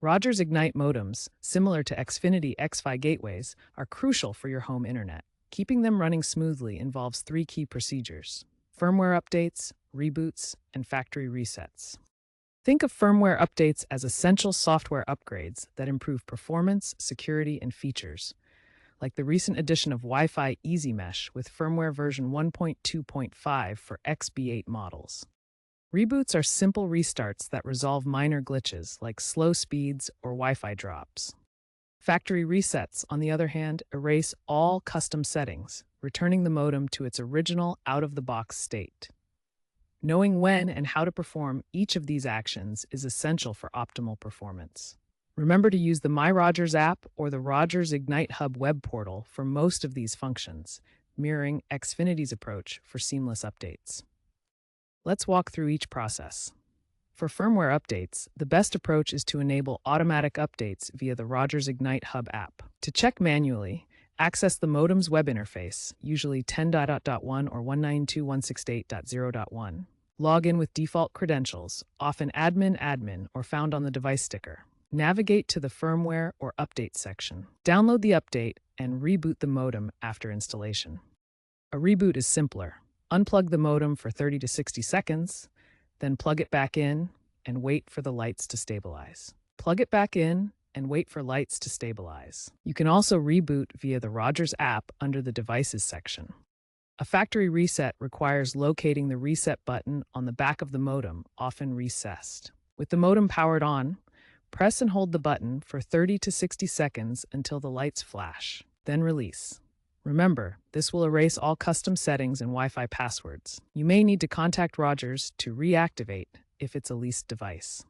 Rogers Ignite modems, similar to Xfinity X-Fi gateways, are crucial for your home internet. Keeping them running smoothly involves three key procedures: firmware updates, reboots, and factory resets. Think of firmware updates as essential software upgrades that improve performance, security, and features, like the recent addition of Wi-Fi Easy Mesh with firmware version 1.2.5 for XB8 models. Reboots are simple restarts that resolve minor glitches like slow speeds or Wi-Fi drops. Factory resets, on the other hand, erase all custom settings, returning the modem to its original out-of-the-box state. Knowing when and how to perform each of these actions is essential for optimal performance. Remember to use the My Rogers app or the Rogers Ignite Hub web portal for most of these functions, mirroring Xfinity's approach for seamless updates. Let's walk through each process. For firmware updates, the best approach is to enable automatic updates via the Rogers Ignite Hub app. To check manually, access the modem's web interface, usually 10.1 or 192.168.0.1. Log in with default credentials, often admin, or found on the device sticker. Navigate to the firmware or update section. Download the update and reboot the modem after installation. A reboot is simpler. Unplug the modem for 30 to 60 seconds, then plug it back in and wait for the lights to stabilize. Plug it back in and wait for lights to stabilize. You can also reboot via the Rogers app under the Devices section. A factory reset requires locating the reset button on the back of the modem, often recessed. With the modem powered on, press and hold the button for 30 to 60 seconds until the lights flash, then release. Remember, this will erase all custom settings and Wi-Fi passwords. You may need to contact Rogers to reactivate if it's a leased device.